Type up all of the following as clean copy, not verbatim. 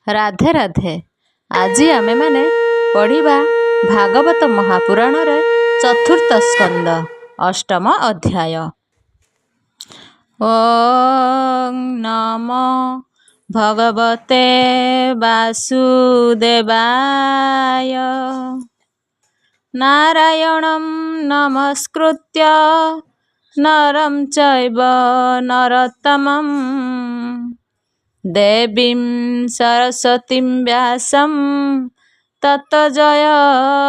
राधे राधे। आज आमे माने पढ़िबा भागवत महापुराण रे चतुर्थ स्कंद अष्टम अध्याय। ओं नमो भगवते वासुदेवाय। नारायणं नमस्कृत्य नरं चैव नरोत्तमं देवीं सरस्वतीं व्यासं ततो जयमुदीरयेत्।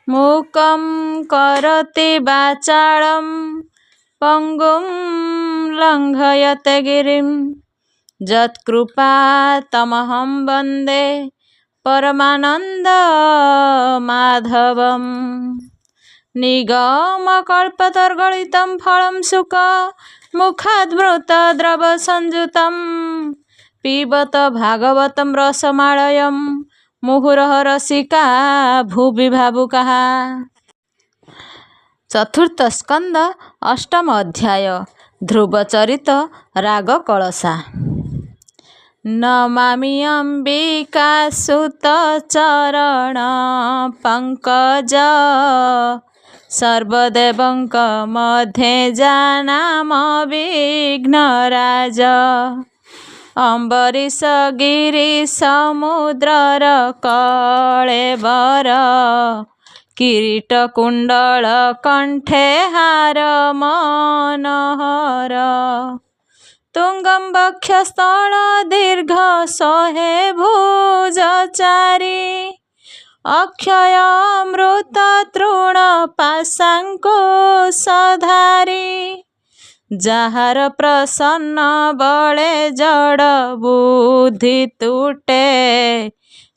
मूकं करोति वाचालं पंगुं लंघयते गिरिं यत्कृपातमहं वन्दे परमानन्दमाधवम्। निगमकल्पतरुगलितं फलं सुखमुखाद्भृतद्रवसंयुतं पिबत भागवतं रसमालयं मुहुरः रसिका भुवि भावुकाः। चतुर्थ स्कंद अष्टम अध्याय। ध्रुवचरित राग कलसा। नमामि अंबिका सुत चरण पंकज सर्वदेवंक मध्ये जानाम विघ्नराज। अम्बरीश गिरी समुद्रर कळेबर किरीट कुंडल कंठे हार मनोहर। तुंगं वक्षस्थल दीर्घ सोहे भुजचारी अक्षय अमृत तृण पाशांकुशधारी। जाहार प्रसन्न बले जड़ बुद्धि तुटे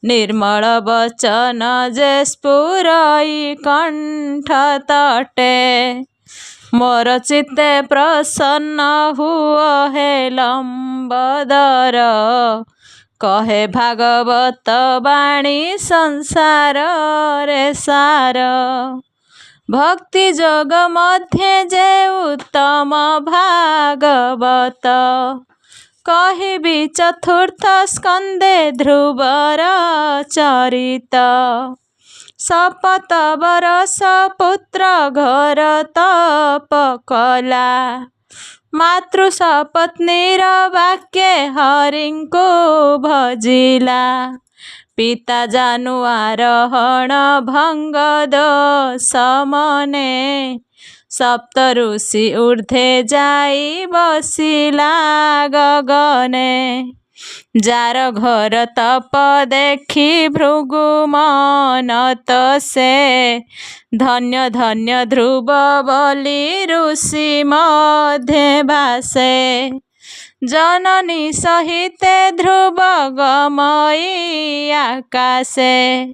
निर्मल वचन जे स्फुरई कंठ तटे। मोर चित्ते प्रसन्न हुआ है लंबोदर कहे भागवत वाणी संसार रे सार। भक्ति जोग मध्य जे उत्तम भागवत कहिबी चतुर्थ स्कंदे ध्रुवर चरित। शपथ बरस पुत्र घर तप कला मातृ सपत्नीर वाक्य हरिंको भजिला। पिता जानुआरोहण भंग दोष मने सप्त ऋषि ऊर्ध्वे जाई बसिला गगने। जार घर तप देखी भृगु मन तो से धन्य धन्य ध्रुव बोली ऋषि मध्य भासे। जननी सहिते ध्रुव गमई आकाशे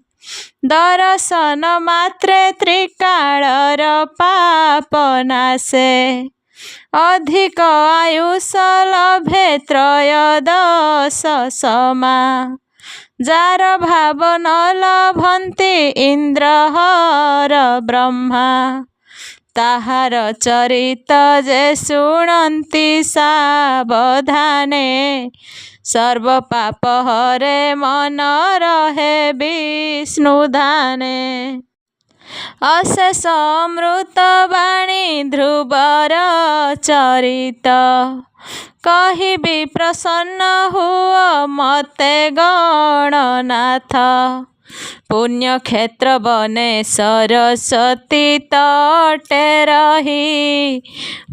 दर्शन मात्रे त्रिकालर पाप नाशे। अधिक आयुष लभे त्रयोदश समा जार भाव न लभन्ति इंद्रहर ब्रह्मा। ताहार चरित जे शुणन्ति सावधाने सर्व पाप हरे मन रहे विष्णुधाने। अशेष अमृत वाणी ध्रुवर चरित कहिबी प्रसन्न हुआ मते गणनाथ। पुण्य क्षेत्र बने सरस्वती तटे रही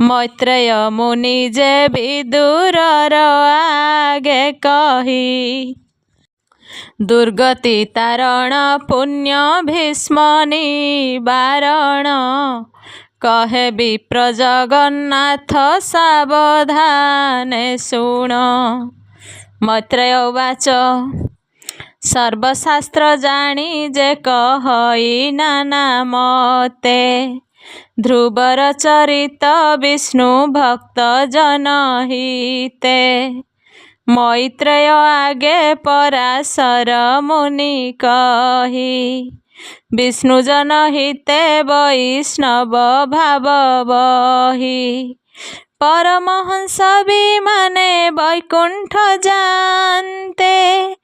मैत्रेय मुनि जे विदुरर आगे कही। दुर्गति तारण पुण्य भीष्म निवारण कहे विप्र जगन्नाथ सावधाने शुण। मैत्रेय उवाच सर्वशास्त्र जानी जे कहई नाना मते ध्रुवर चरित विष्णु भक्त जनहिते। मैत्रेय आगे पराशर मुनि कही विष्णु जनहिते वैष्णव भाव बही। परमहंस विमाने वैकुंठ जानते।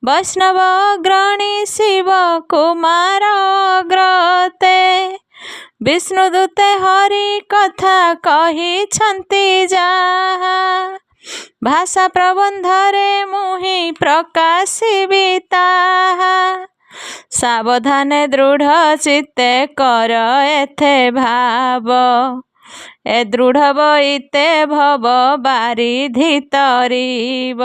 वैष्णव अग्रणी शिव कुमार अग्रते। विष्णुदूते हरि कथा कहिछन्ति जाहा। भाषा प्रबंधरे मुहि प्रकाशिबि ताहा। सावधाने दृढ़ चित्ते कर एथे भाव। ए दृढ़ बइते भव बारिधि तरिब।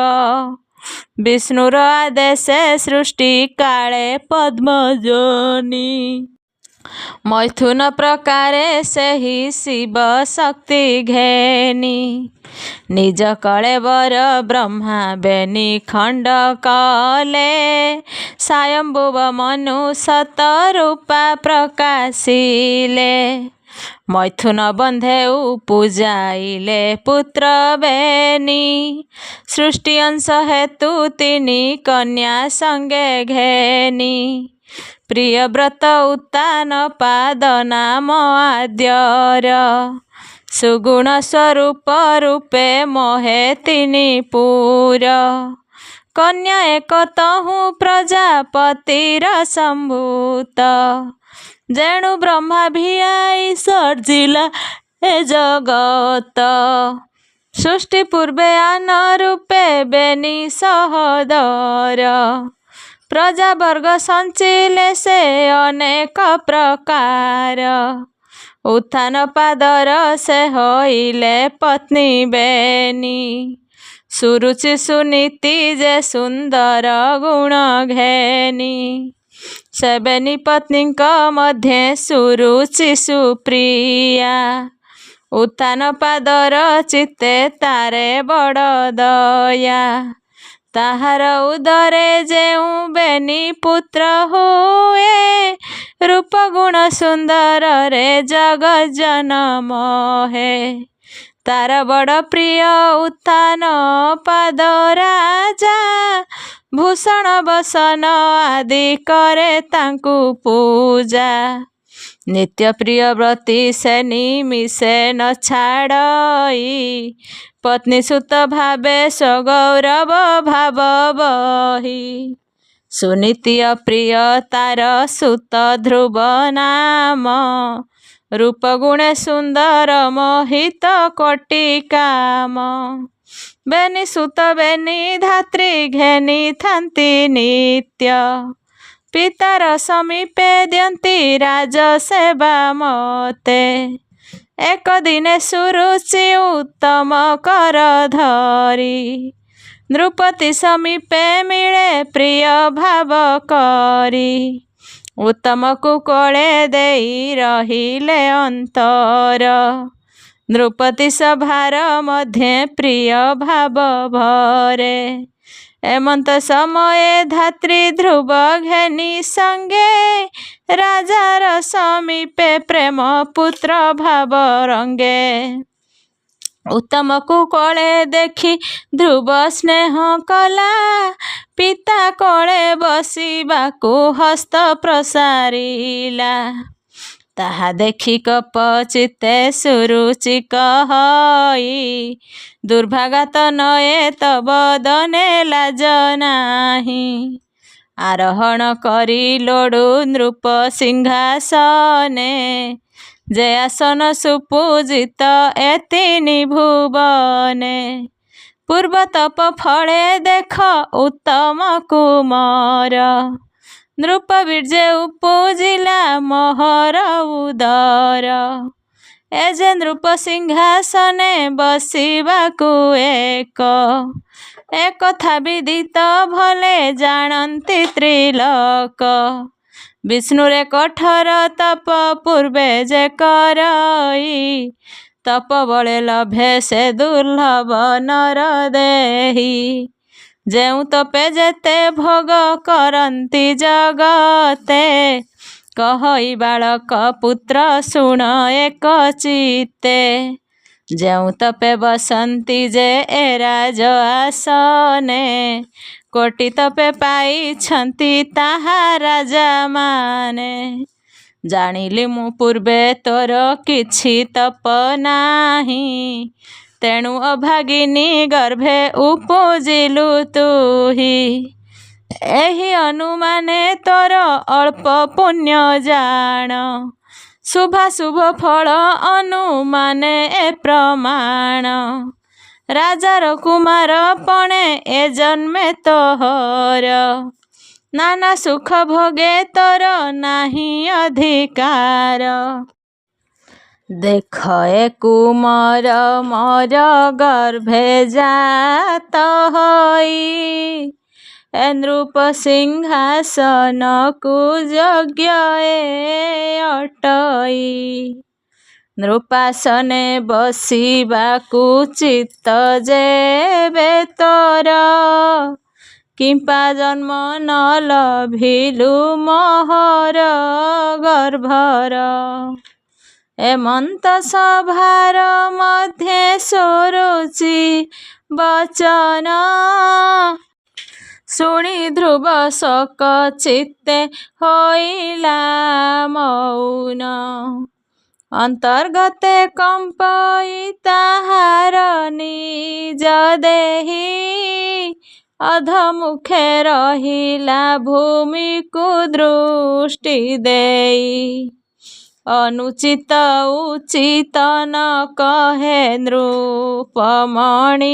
विष्णुर आदेशे सृष्टि काले पद्मजनी। मैथुन प्रकारे सेहि शिव शक्ति घेनी। निज कलेवर ब्रह्मा बेनी खंड कले। स्वयंभुव मनु सतरूपा प्रकाशिले। मैथुन बंधे पूजाइले पुत्र बेनी। सृष्टि अंश हेतु तिनी कन्या संगे घेनी। प्रिय व्रत उत्तान पाद नाम आद्यर। सुगुण स्वरूप रूपे मोहे तिनी पूर। कन्या एक तहु प्रजापतिर संभूत। जेणु ब्रह्मा भिआई सर्जिला ए जगत। सृष्टि पूर्वे आन रूपे बेनी सहोदर। प्रजावर्ग संचिले से अनेक प्रकार। उत्थान पादर से होइले पत्नी बेनी। सुरुचि सुनीति जे सुंदर गुण घेनी। से बेनी पत्नीक मध्ये सुरुचि सुप्रिया। उत्थान पादर चित्ते तारे बड़ दया। ताहार उदरे जेउ बेनी पुत्र हुए। रूप गुण सुंदर रे जगत जनम है। तार बड़ प्रिय उत्थान पाद राजा। भूषण बसन आदि करे तांकु पूजा। नित्य प्रिय व्रती से निमिषे न छाड़ई। पत्नी सुत भावे स्वगौरव भाव बही। सुनीति प्रिय तार सुत ध्रुव नाम। रूप गुणे सुंदर मोहित कोटि काम। बेनी सुत बेनी धात्री घेनी थांती नित्य। पितार समीपे दियंती राज सेवा मते। एक दिने सुरुचि उत्तम कर धरी। नृपति समीपे मिले प्रिय भाव करी। उत्तम कुकळे देई रहिले अंतर। नृपति सभार मध्य प्रिय भाव भरे। एमंत समय धात्री ध्रुव घेनी संगे। राजार समीपे प्रेम पुत्र भाव रंगे। उत्तम कुकळे देखी ध्रुव स्नेह कला। पिता कोळे बसिबाकु हस्त प्रसारिला। ताहा देखी कप चित्ते सुरुचि कहई। दुर्भागा तनये तब दने लाज नाही। आरोहण करी लोडु नृप सिंहासने। जे आसन सुपूजित एतिनि भुवने। पूर्व तप फले देख उत्तम कुमार। नृप बीर्जे उपजिला मोहर उदर। एजे नृप सिंहासने बसिबाकु एक। एकथा विदित भले जानन्ति त्रिलोक। विष्णुरे कठोर तप पूर्वे जे करई। तप बळे लभे से दुर्लभ नर देही। जेउ तपे जेते भोग करन्ति जगते। कहई बालक पुत्र शुण एक चित्ते। जेउ तपे बसन्ति जे ए राज आसने। कोटि तपे पाइछन्ति ताहा राजा माने। ଜାଣିଲି ମୁଁ ପୂର୍ବେ ତୋର କିଛି ତପ ନାହିଁ, ତେଣୁ ଅଭାଗିନୀ ଗର୍ଭେ ଉପୁଜିଲୁ ତୁହି। ଏହି ଅନୁମାନେ ତୋର ଅଳ୍ପ ପୁଣ୍ୟ ଜାଣ, ଶୁଭାଶୁଭ ଫଳ ଅନୁମାନେ ଏ ପ୍ରମାଣ। ରାଜାର କୁମାର ପଣେ ଏ ଜନ୍ମେ ତୋହର, ନାନା ସୁଖ ଭୋଗେ ତୋର ନାହିଁ ଅଧିକାର। ଦେଖ ଏ କୁମର ମୋର ଗର୍ଭେ ଜାତ ହୋଇ, ଏ ନୃପ ସିଂହାସନକୁ ଯୋଗ୍ୟ ଏ ଅଟଇ। ନୃପାସନେ ବସିବାକୁ ଚିତ୍ତ ଯେବେ ତୋର, କିମ୍ପା ଜନ୍ମ ନ ଲଭିଲୁ ମୋହର ଗର୍ଭର। ଏମନ୍ତ ସଭାର ମଧ୍ୟେ ସୁରୁଚି ବଚନ, ଶୁଣି ଧ୍ରୁବ ଶୋକ ଚିତ୍ତେ ହୋଇଲା ମୌନ। ଅନ୍ତର୍ଗତେ କମ୍ପଇ ତାହାର ନିଜ ଦେହି, ଅଧମୁଖେ ରହିଲା ଭୂମିକୁ ଦୃଷ୍ଟି ଦେଇ। ଅନୁଚିତ ଉଚିତ ନ କହେ ନୃପମଣି,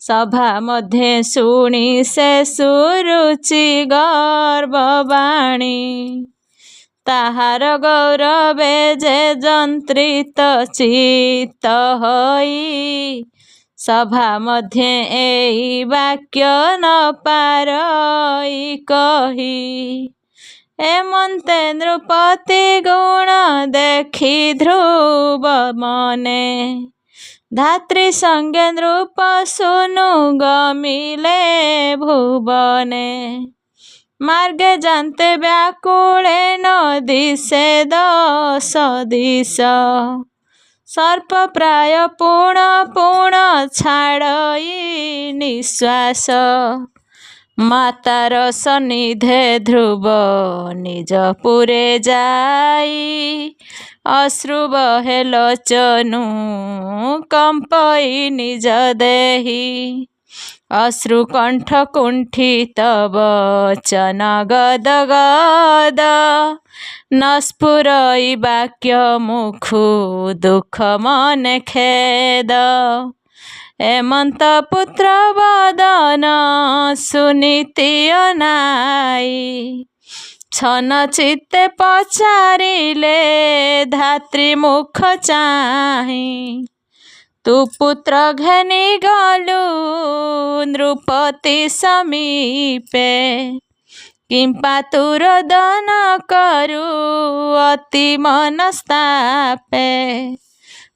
ସଭା ମଧ୍ୟେ ଶୁଣି ସେ ସୁରୁଚି ଗର୍ଭବାଣୀ। ତାହାର ଗୌରବେ ଯେ ଯନ୍ତ୍ରିତ ଚିତ୍ତ ହୋଇ, ସଭା ମଧ୍ୟେ ଏଇ ବାକ୍ୟ ନ ପାରଇ କହି। ଏମନ୍ତେ ନୃପତି ଗୁଣ ଦେଖି ଧ୍ରୁବ ମନେ, ଧାତ୍ରୀ ସଙ୍ଗେ ନୃପ ଶୁନୁ ଗମିଲେ ଭୁବନେ। ମାର୍ଗେ ଯାନ୍ତେ ବ୍ୟାକୁଳେ ନ ଦିଶେ ଦଶ ଦିଶ, ସର୍ପ ପ୍ରାୟ ପୁଣ ପୁଣ ଛାଡ଼ଇ ନିଶ୍ୱାସ। ମାତାର ସନ୍ନିଧେ ଧ୍ରୁବ ନିଜପୁରେ ଯାଇ, ଅଶ୍ରୁ ବହେ ଲୋଚନୁ କମ୍ପଇ ନିଜ ଦେହି। ଅଶ୍ରୁ କଣ୍ଠ କୁଣ୍ଠିତ ବଚନ ଗଦ ଗଦ, ନ ସ୍ଫୁରଇ ବାକ୍ୟ ମୁଖୁ ଦୁଃଖ ମନେ ଖେଦ। ଏମନ୍ତ ପୁତ୍ର ବଦନ ସୁନୀତି ଅନାଇ, ଛନ ଚିତ୍ତେ ପଚାରିଲେ ଧାତ୍ରୀ ମୁଖ ଚାହିଁ। ତୁ ପୁତ୍ର ଘେନି ଗଲୁ ନୃପତି ସମୀପେ, କିମ୍ପା ତୁ ରୋଦନ କରୁ ଅତି ମନସ୍ତାପେ।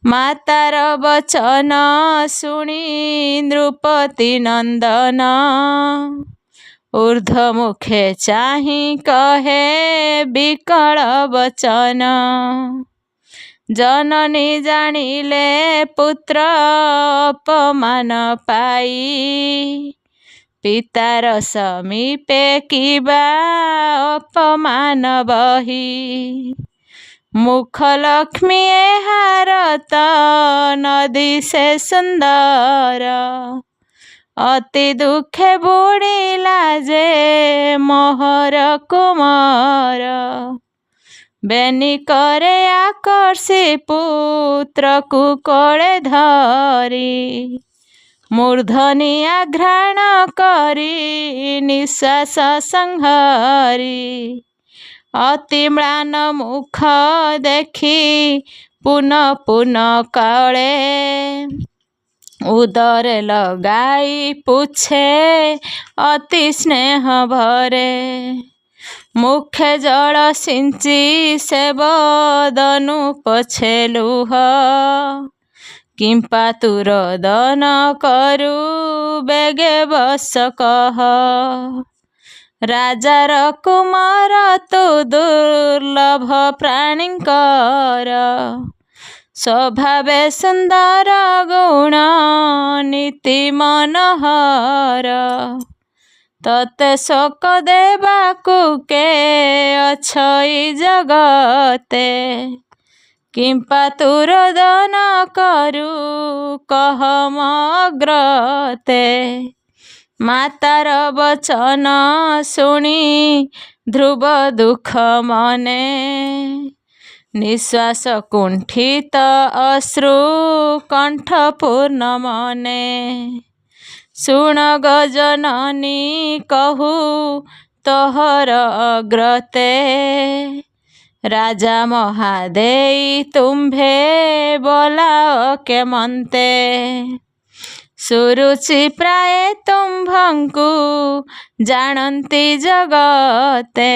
ମାତାର ବଚନ ଶୁଣି ନୃପତି ନନ୍ଦନ, ଊର୍ଦ୍ଧ୍ୱମୁଖେ ଚାହିଁ କହେ ବିକଳ ବଚନ। ଜନନୀ ଜାଣିଲେ ପୁତ୍ର ଅପମାନ ପାଇ, ପିତାର ସମୀପେ କିବା ଅପମାନ ବହି। ମୁଖ ଲକ୍ଷ୍ମୀ ଏହାର ତ ନ ଦିଶେ ସୁନ୍ଦର, ଅତି ଦୁଃଖେ ବୁଡ଼ିଲା ଯେ ମୋହର କୁମର। ବେନି କରେ ଆକର୍ଷି ପୁତ୍ରକୁ କୋଳେ ଧରି, ମୂର୍ଧନି ଆଘ୍ରାଣ କରି ନିଶ୍ୱାସ ସଂହରି। ଅତି ମ୍ଳାନ ମୁଖ ଦେଖି ପୁନ ପୁନ କଳେ, ଉଦରେ ଲଗାଇ ପୁଛେ ଅତି ସ୍ନେହ ଭରେ। ମୁଖେ ଜଳ ସିଞ୍ଚି ସେ ବଦନୁ ପୋଛେ ଲୁହ, କିମ୍ପା ତୁ ରୋଦନ କରୁ ବେଗେ ବସ କହ। ରାଜାର କୁମାର ତୁ ଦୁର୍ଲଭ ପ୍ରାଣୀଙ୍କର, ସ୍ୱଭାବେ ସୁନ୍ଦର ଗୁଣ ନୀତି ମନୋହର। ତତେ ଶୋକ ଦେବାକୁ କେ ଅଛଇ ଜଗତେ, କିମ୍ପା ତୁ ରୋଦନ କରୁ କହ ମୋ ଅଗ୍ରତେ। ମାତାର ବଚନ ଶୁଣି ଧ୍ରୁବ ଦୁଃଖ ମନେ, ନିଶ୍ୱାସ କୁଣ୍ଠିତ ଅଶ୍ରୁ କଣ୍ଠ ପୂର୍ଣ୍ଣ ମନେ। ଶୁଣ ଗଜନନୀ କହୁ ତୋହର ଅଗ୍ରତେ, ରାଜା ମହାଦେଇ ତୁମ୍ଭେ ବୋଲାଅ କେମନ୍ତେ। ସୁରୁଚି ପ୍ରାୟ ତୁମ୍ଭଙ୍କୁ ଜାଣନ୍ତି ଜଗତେ,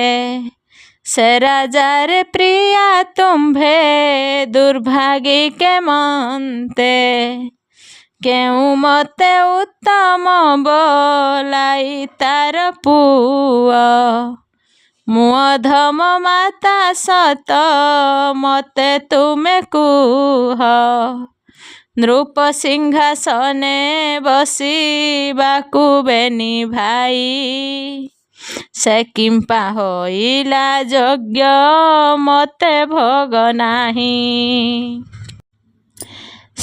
ସେ ରାଜାରେ ପ୍ରିୟା ତୁମ୍ଭେ ଦୁର୍ଭାଗୀ କେମନ୍ତେ। କେଉଁ ମତେ ଉତ୍ତମ ବୋଲାଇ ତାର ପୁଅ, ମୁଁ ଅଧମ ମାତା ସତ ମତେ ତୁମେ କୁହ। ନୃପ ସିଂହାସନେ ବସିବାକୁ ବେନି ଭାଇ, ସେ କିମ୍ପା ହୋଇଲା ଯୋଗ୍ୟ ମତେ ଭୋଗ ନାହିଁ।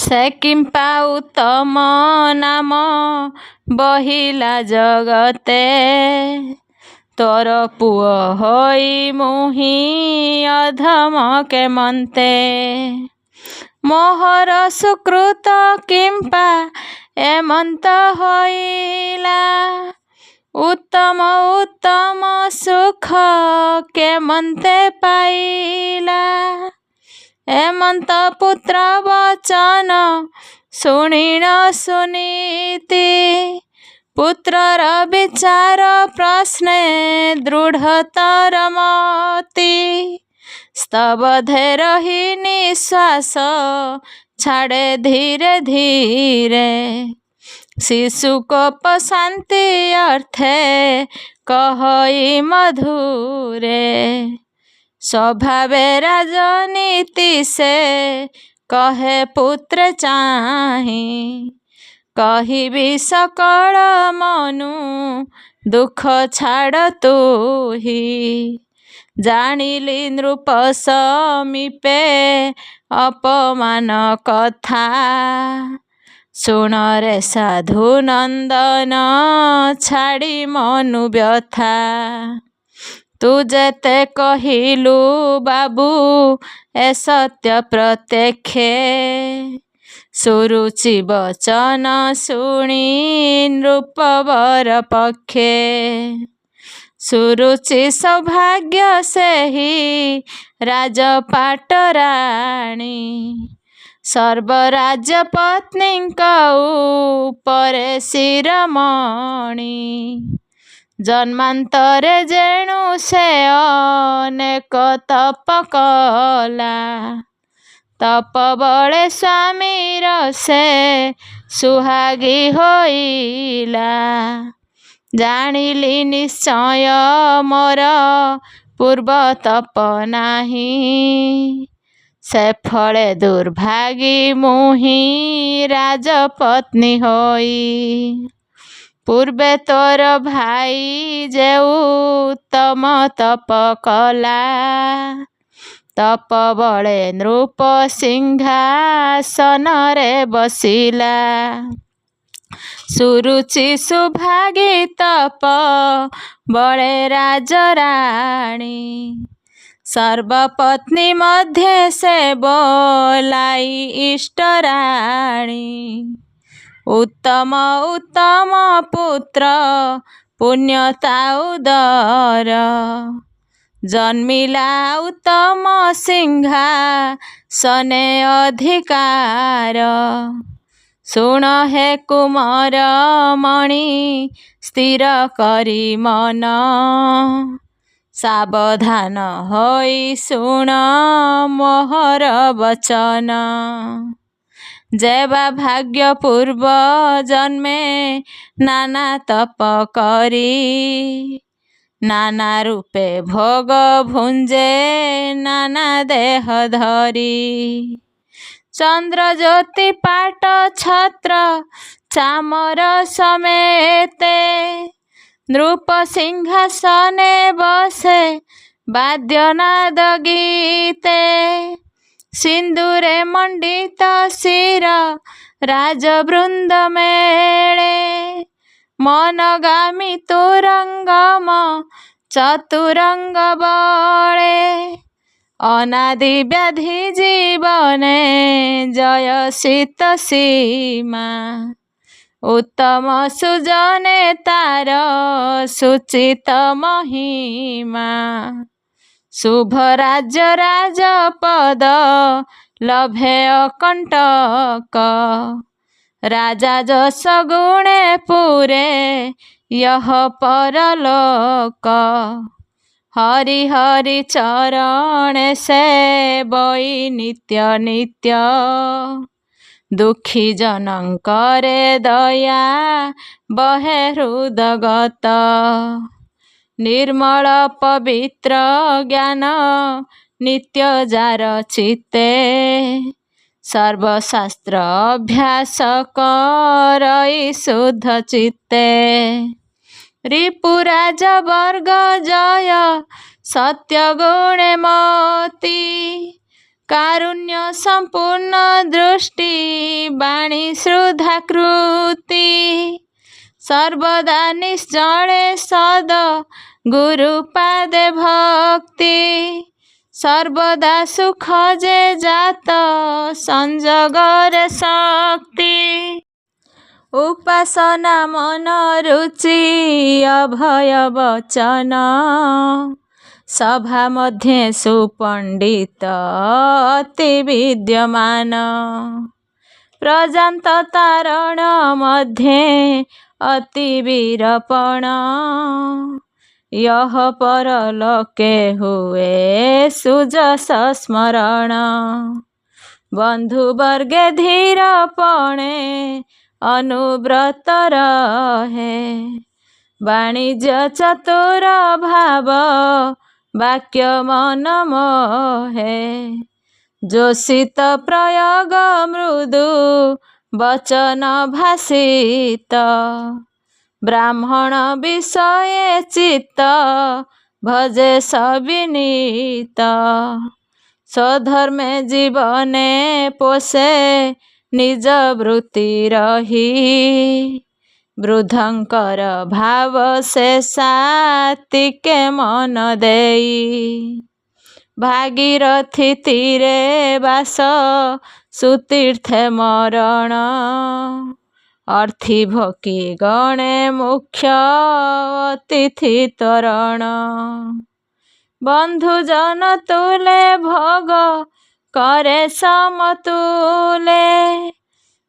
ସେ କିମ୍ପା ଉତ୍ତମ ନାମ ବହିଲା ଜଗତେ, ତୋର ପୁଅ ହୋଇ ମୁହିଁ ଅଧମ କେମନ୍ତେ। ମୋହର ସୁକୃତ କିମ୍ପା ଏମନ୍ତ ହୋଇଲା, ଉତ୍ତମ ଉତ୍ତମ ସୁଖ କେମନ୍ତେ ପାଇଲା। ଏମନ୍ତ ପୁତ୍ର ବଚନ ଶୁଣିଣ ସୁନୀତି, ପୁତ୍ରର ବିଚାର ପ୍ରଶ୍ନେ ଦୃଢ଼ତର ମତି। ସ୍ତବଧେ ରହି ନିଶ୍ୱାସ ଛାଡ଼େ ଧୀରେ ଧୀରେ, ଶିଶୁ କୋପ ଶାନ୍ତି ଅର୍ଥେ କହଇ ମଧୁରେ। ସ୍ୱଭାବେ ରାଜନୀତି ସେ କହେ ପୁତ୍ରେ ଚାହିଁ, କହିବି ସକଳ ମନୁ ଦୁଃଖ ଛାଡ଼ ତୁହି। ଜାଣିଲି ନୃପ ସମୀପେ ଅପମାନ କଥା, ଶୁଣରେ ସାଧୁ ନନ୍ଦନ ଛାଡ଼ି ମନୁ ବ୍ୟଥା। ତୁ ଯେତେ କହିଲୁ ବାବୁ ଏ ସତ୍ୟ ପ୍ରତ୍ୟକ୍ଷେ, ସୁରୁଚି ବଚନ ଶୁଣି ନୃପବର ପକ୍ଷେ। ସୁରୁଚି ସୌଭାଗ୍ୟ ସେହି ରାଜପାଟ ରାଣୀ, ସର୍ବରାଜ୍ୟ ପତ୍ନୀଙ୍କ ଉପରେ ଶିରୋମଣି। ଜନ୍ମାନ୍ତରେ ଯେଣୁ ସେ ଅନେକ ତପ କଲା, ତପ ବଳେ ସ୍ୱାମୀର ସେ ସୁହାଗୀ ହୋଇଲା। ଜାଣିଲି ନିଶ୍ଚୟ ମୋର ପୂର୍ବ ତପ ନାହିଁ, ସେ ଫଳେ ଦୁର୍ଭାଗୀ ମୁହିଁ ରାଜପତ୍ନୀ ହୋଇ। ପୂର୍ବେ ତୋର ଭାଇ ଯେଉ ତମ ତପ କଲା, ତପ ବଳେ ନୃପ ସିଂହାସନରେ ବସିଲା। ସୁରୁଚି ସୁଭାଗୀ ତପ ବଳେ ରାଜରାଣୀ, ସର୍ବପତ୍ନୀ ମଧ୍ୟେ ସେ ବୋଲାଇ ଇଷ୍ଟରାଣୀ। ଉତ୍ତମ ଉତ୍ତମ ପୁତ୍ର ପୁଣ୍ୟତା ଉଦର, ଜନ୍ମିଲା ଉତ୍ତମ ସିଂହାସନେ ଅଧିକାର। ଶୁଣ ହେ କୁମର ମଣି ସ୍ଥିର କରି ମନ, ସାବଧାନ ହୋଇ ଶୁଣ ମୋହର ବଚନ। ଯେ ବା ଭାଗ୍ୟ ପୂର୍ବ ଜନ୍ମେ ନାନା ତପ କରି, ନାନା ରୂପେ ଭୋଗ ଭୁଞ୍ଜେ ନାନା ଦେହ ଧରି। ଚନ୍ଦ୍ର ଜ୍ୟୋତି ପାଟ ଛତ୍ର ଚାମର ସମେତେ, नृप सिंहासने बसे बाद्यनाद गीते सिंदूरे मंडित शिर राजवृंद मेले मनगामी तुरंगम चतुरंग बले अनादि व्याधि जीवने जय शीत सीमा उत्तम सुजने तार सुचित महिमा शुभ राज्य राजपद लभे अकंटक राजा जस गुणे पूरे यह परलोक हरि हरि चरण से बई नित्य नित्य दुखी जनंकरे दया बहे हृदगत निर्मल पवित्र ज्ञान नित्य जार चित्ते सर्वशास्त्र अभ्यास करई शुद्ध चित्ते रिपुराज वर्ग जय सत्य गुणे मति कारुण्य संपूर्ण दृष्टि वाणी श्रुधाकृति सर्वदा निश्चले सद गुरुपादे भक्ति सर्वदा सुख जे जात संजगरे शक्ति उपासना मन रुचि अभय वचन सभा मध्ये सुपंडित अति विद्यमान प्रजांत तारण मध्ये अति वीरपण यह परलोके हुए सुजस स्मरण बंधु वर्गे धीरपणे अनुव्रत रहे वाणिज्य चतुर भाव वाक्य मन मोहे जोषित प्रयोग मृदु वचन भाषित ब्राह्मण विषये चित्त भजे सविनीत स्वधर्मे जीवने पोषे निज वृत्ति रही वृद्धंकर भाव से सात्विके मन देई भागीरथी तीरे वास सुतीर्थे मरण अर्थी भोकी गणे मुख्य अतिथि तरण बंधुजन तुले भोग करे समतुले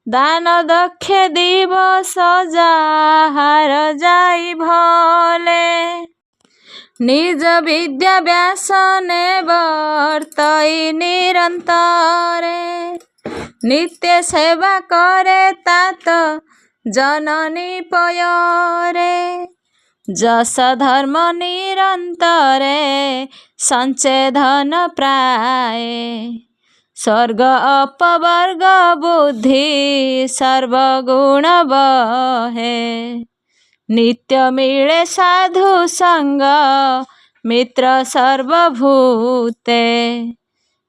दान दक्षे दिवस जाहार जाई भले निज विद्याभ्यासने वर्तई निरंतरे नित्य सेवा करे तात जननी पयरे जस धर्म निरंतरे संचेधन प्राय स्वर्ग अपवर्ग बुद्धि सर्वगुण बहे नित्य मिले साधु संग मित्र सर्वभूते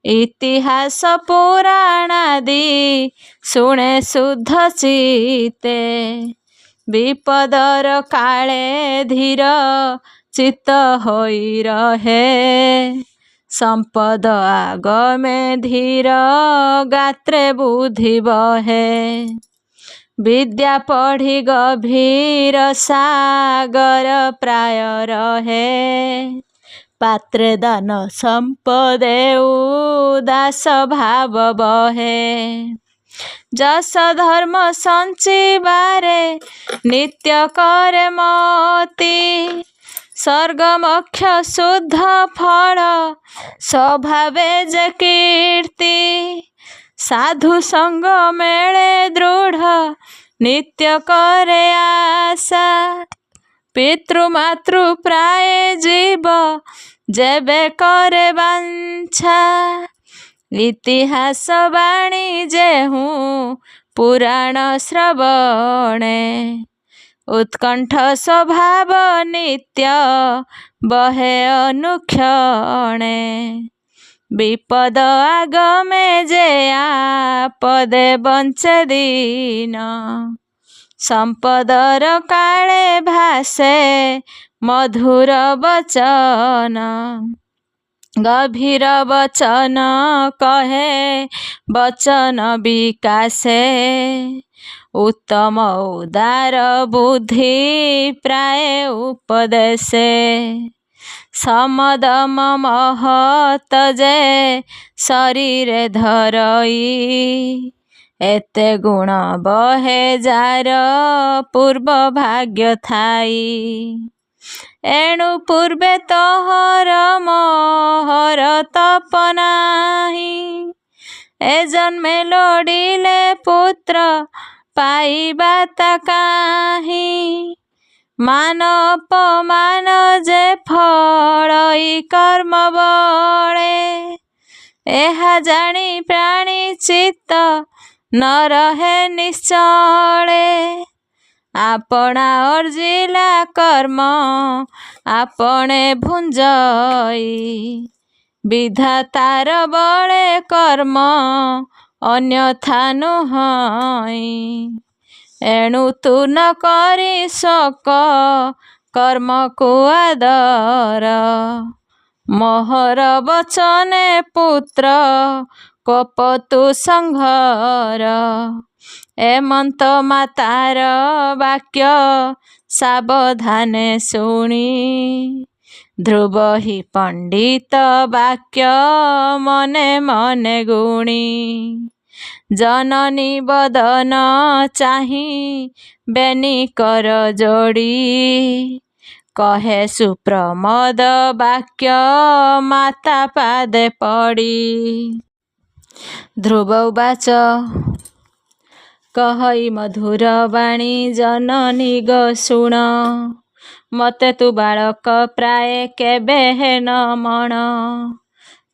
इतिहास पुराणादि शुणे शुद्ध चित्ते विपदर काले धीर चित्त होई रहे संपद आगमे धीर गात्रे बुद्धि बहे विद्या पढ़ी गभीर सागर प्राय रहे पात्रे दान संपदे उदास भाव बहे जस धर्म संचिबारे नित्य करे मति स्वर्गमक्ष शुद्ध फल स्वभावे जे कीर्ति साधु संग मेले दृढ़ नित्य करे आशा पितृमातृ प्राय जीव जेबे करे वांछा इतिहास वाणी जेहूँ पुराण श्रवणे उत्कण्ठ स्वभाव नित्य बहे अनुक्षणे विपद आगमे जे आपदे बंचे दीन संपदर काले भासे मधुर वचन गभीर वचन कहे वचन विकासे उत्तम उदार बुद्धि प्राय उपदेशे समदम महत जे शरीर धरई एते गुण बहे जार पूर्व भाग्य थाई एणु पूर्वे तोहर मोहर तपनाही ए जन्मे लोडिले पुत्र पाइबा ताकाही मान अपमान जे फलई कर्म बळे एहा जानी प्राणी चित्त न रहे निश्चले आपणा अर्जिला कर्म आपणे भुंजई विधातार बळे कर्म अन्यथा नुहई एणु तू न करी शोक कर्म को आदर मोहर वचने पुत्र कोप तू संघर एमंत मातार वाक्य सावधाने शुणी ध्रुव ही पंडित वाक्य मने मने गुणी जननी बदन चाही बेनी कर जोड़ी कहे सुप्रमोद वाक्य माता पादे पड़ी ध्रुव उवाच कहई मधुर वाणी जननी ग शुण मते तू बालक प्राय केबे हे न मण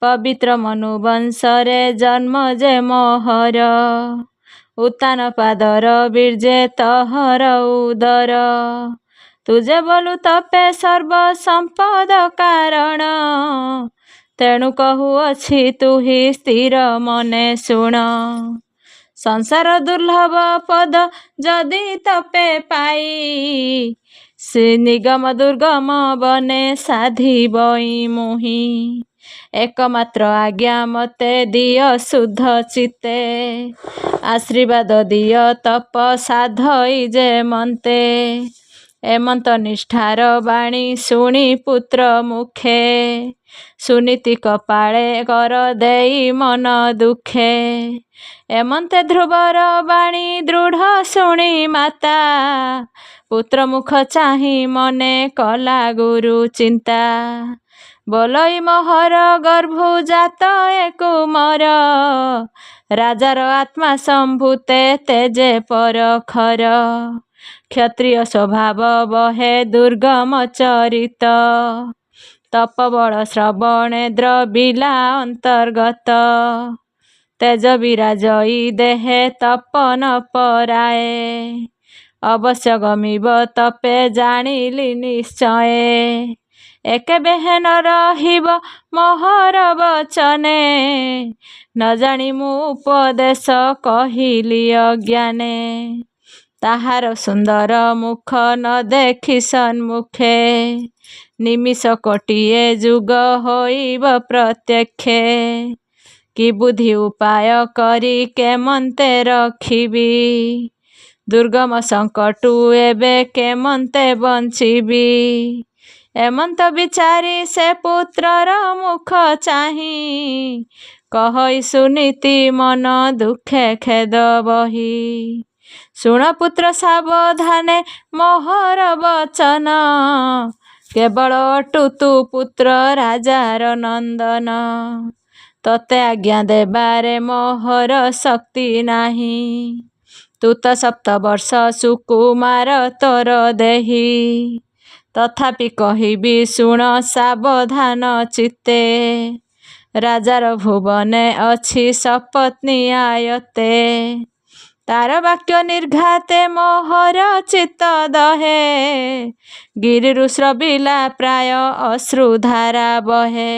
पवित्र मनुवंशरे जन्म जे मोहर उत्तान पादर बीर्जे तोहर उदर तुझे बोलू तपे सर्व संपद कारण तेणु कहुअछि तू ही स्थिर मने शुण संसार दुर्लभ पद जदि तपे पाई से निगम दुर्गम बने साधिबई मुहि एकमात्र आज्ञा मते दिय शुद्ध चित्ते आशीर्वाद दिय तप साधई जे मन्ते एमंत निष्ठार वाणी शुणी पुत्र मुखे सुनीति कपाळे कर देई मन दुखे एमंते ध्रुवर वाणी दृढ़ शुणी माता पुत्र मुख चाही मने कला गुरु चिंता बोलई मोहर गर्भु जात ए कुमर राजार आत्मा संभूते तेजे पर खर क्षत्रिय स्वभाव बहे दुर्गम चरित तपबल श्रवणे द्रविला अंतर्गत तेज विराजई देहे तपन पराए अवश्य गमिब तपे जानिली निश्चय एके बेहे न रहिब मोहर वचने न जानी मु उपदेश कहिली अज्ञाने ताहार सुंदर मुख न देखि सन्मुखे निमिष कोटिए जुग होइब प्रत्यक्षे कि बुद्धि उपाय करी केमंते रखिबी दुर्गम संकटु एबे केमंते बंचिबी एमंत विचारी से पुत्रर मुख चाही कहई सुनीति मन दुखे खेद बही शुण पुत्र सावधाने मोहर वचन केवल अटु तू पुत्र राजार नंदन तते आज्ञा देबारे मोहर शक्ति नाही तू तो 7 वर्ष सुकुमार तोर देही तथापि कहिबी शुण सावधान चित्ते राजार भुवने अछि सपत्नी आयते ତାର ବାକ୍ୟ ନିର୍ଘାତେ ମୋହର ଚିତ୍ତ ଦହେ, ଗିରିରୁ ସ୍ରବିଲା ପ୍ରାୟ ଅଶ୍ରୁଧାରା ବହେ।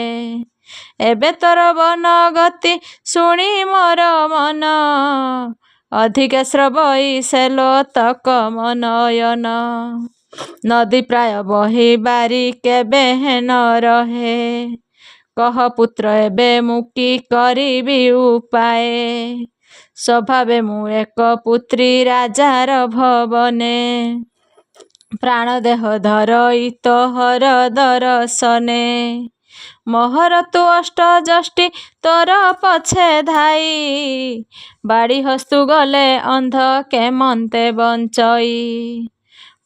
ଏବେ ତୋର ବନ ଗତି ଶୁଣି ମୋର ମନ, ଅଧିକା ସ୍ରବଇ ସେଲୋ ତକ ମନୟନ। ନଦୀ ପ୍ରାୟ ବହି ବାରି କେବେ ହେନ ରହେ, କହ ପୁତ୍ର ଏବେ ମୁଁ କି କରିବି ଉପାଏ। ସ୍ୱଭାବେ ମୁଁ ଏକ ପୁତ୍ରୀ ରାଜାର ଭବନେ, ପ୍ରାଣ ଦେହ ଧରଇ ତୋହର ଦରଶନେ। ମୋହର ତୁ ଅଷ୍ଟଯଷ୍ଟି ତୋର ପଛେ ଧାଇ, ବାଡ଼ି ହସ୍ତୁ ଗଲେ ଅନ୍ଧ କେମନ୍ତେ ବଞ୍ଚଇ।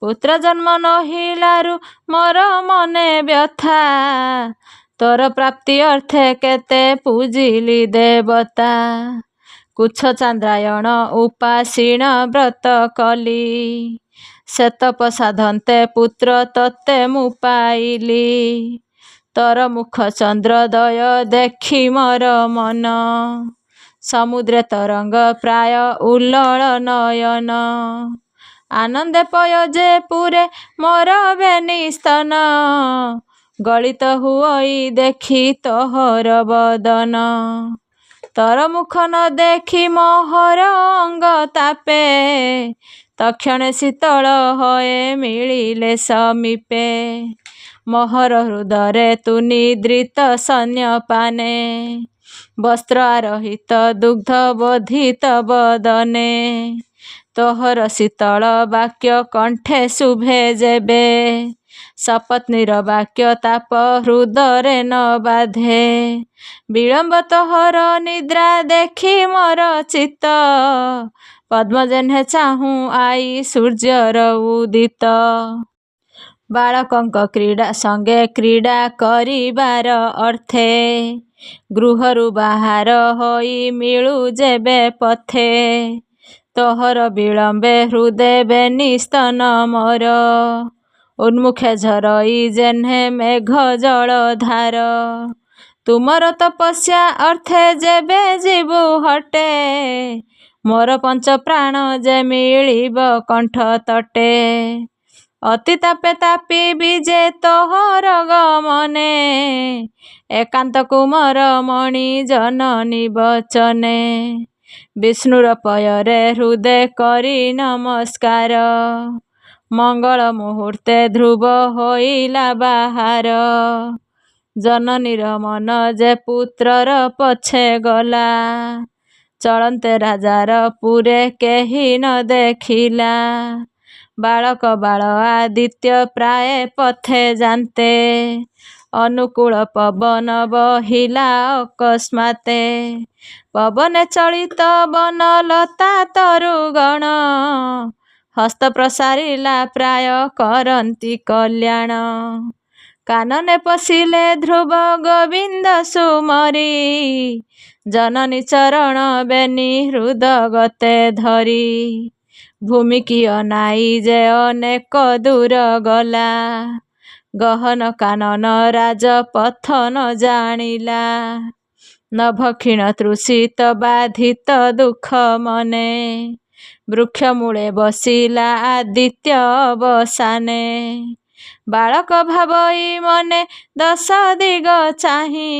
ପୁତ୍ର ଜନ୍ମ ନୋହିଲାରୁ ମୋର ମନେ ବ୍ୟଥା, ତୋର ପ୍ରାପ୍ତି ଅର୍ଥେ କେତେ ପୂଜିଲି ଦେବତା। କୁଛ ଚାନ୍ଦ୍ରାୟଣ ଉପାସୀନ ବ୍ରତ କଲି, ସେତପ ସାଧନ୍ତେ ପୁତ୍ର ତୋତେ ମୁଁ ପାଇଲି। ତୋର ମୁଖ ଚନ୍ଦ୍ରୋଦୟ ଦେଖି ମୋର ମନ, ସମୁଦ୍ରେ ତରଙ୍ଗ ପ୍ରାୟ ଉଲ୍ଲଳ ନୟନ। ଆନନ୍ଦେ ପୟ ଯେ ପୁରେ ମୋର ବେନି ସ୍ତନ, ଗଳିତ ହୁଅଇ ଦେଖି ତୋହର ବଦନ। ତୋର ମୁଖ ନ ଦେଖି ମୋହର ଅଙ୍ଗ ତାପେ, ତକ୍ଷଣେ ଶୀତଳ ହଏ ମିଳିଲେ ସମୀପେ। ମୋହର ହୃଦରେ ତୁ ନିଦ୍ରିତ ସୈନ୍ୟପାନେ, ବସ୍ତ୍ର ଆରହିତ ଦୁଗ୍ଧ ବୋଧିତ ବଦନେ। ତୋହର ଶୀତଳ ବାକ୍ୟ କଣ୍ଠେ ଶୁଭେ ଯେବେ, ସପତ୍ନୀର ବାକ୍ୟ ତାପ ହୃଦରେ ନ ବାଧେ। ବିଳମ୍ବ ତୋହର ନିଦ୍ରା ଦେଖି ମୋର ଚିତ୍ତ, ପଦ୍ମ ଯେହ୍ନେ ଚାହୁଁ ଆଇ ସୂର୍ଯ୍ୟର ଉଦିତ। ବାଳକଙ୍କ କ୍ରୀଡ଼ା ସଙ୍ଗେ କ୍ରୀଡ଼ା କରିବାର ଅର୍ଥେ, ଗୃହରୁ ବାହାର ହୋଇ ମିଳୁ ଯେବେ ପଥେ। ତୋହର ବିଳମ୍ବେ ହୃଦେ ବେନି ସ୍ତନ ମୋର, ଉନ୍ମୁଖେ ଝରଇ ଯେହ୍ନେ ମେଘ ଜଳ ଧାର। ତୁମର ତପସ୍ୟା ଅର୍ଥେ ଯେବେ ଯିବୁ ହଟେ, ମୋର ପଞ୍ଚ ପ୍ରାଣ ଯେ ମିଳିବ କଣ୍ଠ ତଟେ। ଅତି ତାପେ ତାପିବି ଯେ ତୋହର ଗମନେ, ଏକାନ୍ତ କୁମର ମଣି ଜନନୀ ବଚନେ। ବିଷ୍ଣୁର ପୟରେ ହୃଦେ କରି ନମସ୍କାର, ମଙ୍ଗଳ ମୁହୂର୍ତ୍ତେ ଧ୍ରୁବ ହୋଇଲା ବାହାର। ଜନନୀର ମନ ଯେ ପୁତ୍ରର ପଛେ ଗଲା, ଚଳନ୍ତେ ରାଜାର ପୁରେ କେହି ନ ଦେଖିଲା। ବାଳକ ବାଳ ଆଦିତ୍ୟ ପ୍ରାୟେ ପଥେ ଯାନ୍ତେ, ଅନୁକୂଳ ପବନ ବହିଲା ଅକସ୍ମାତେ। ପବନେ ଚଳିତ ବନଲତା ତରୁଗଣ, ହସ୍ତ ପ୍ରସାରିଲା ପ୍ରାୟ କରନ୍ତି କଲ୍ୟାଣ। କାନନେ ପଶିଲେ ଧ୍ରୁବ ଗୋବିନ୍ଦ ସୁମରି, ଜନନୀ ଚରଣ ବେନି ହୃଦଗତେ ଧରି। ଭୂମି କି ଅନାଇ ଯେ ଅନେକ ଦୂର ଗଲା, ଗହନ କାନନ ରାଜପଥ ନ ଜାଣିଲା। ନଭ କ୍ଷୀଣ ତୃଷିତ ବାଧିତ ଦୁଃଖ ମନେ, ବୃକ୍ଷ ମୂଳେ ବସିଲା ଆଦିତ୍ୟ ଅବସାନେ। ବାଳକ ଭାବଇ ମନେ ଦଶ ଦିଗ ଚାହିଁ,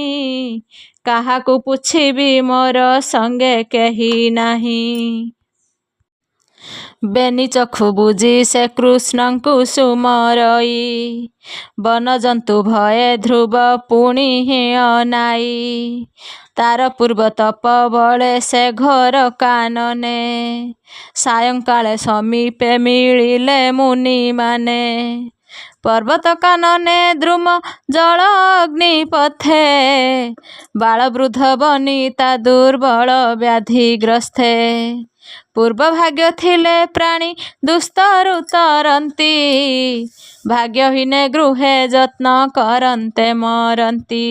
କାହାକୁ ପୁଛିବି ମୋର ସଙ୍ଗେ କେହି ନାହିଁ। ବେନି ଚକ୍ଷୁ ବୁଜି ସେ କୃଷ୍ଣଙ୍କୁ ସୁମରଇ, ବନଜନ୍ତୁ ଭୟେ ଧ୍ରୁବ ପୁଣି ଅନାଇ। ତାର ପୂର୍ବ ତପ ବଳେ ସେ ଘୋର କାନନେ, ସାୟଂକାଳେ ସମୀପେ ମିଳିଲେ ମୁନିମାନେ। ପର୍ବତ କାନନେ ଦ୍ରୁମ ଜଳ ଅଗ୍ନି ପଥେ, ବାଳ ବୃଦ୍ଧ ବନିତା ଦୁର୍ବଳ ବ୍ୟାଧିଗ୍ରସ୍ତେ। ପୂର୍ବ ଭାଗ୍ୟ ଥିଲେ ପ୍ରାଣୀ ଦୁସ୍ତରୁ ତରନ୍ତି, ଭାଗ୍ୟହୀନେ ଗୃହେ ଯତ୍ନ କରନ୍ତେ ମରନ୍ତି।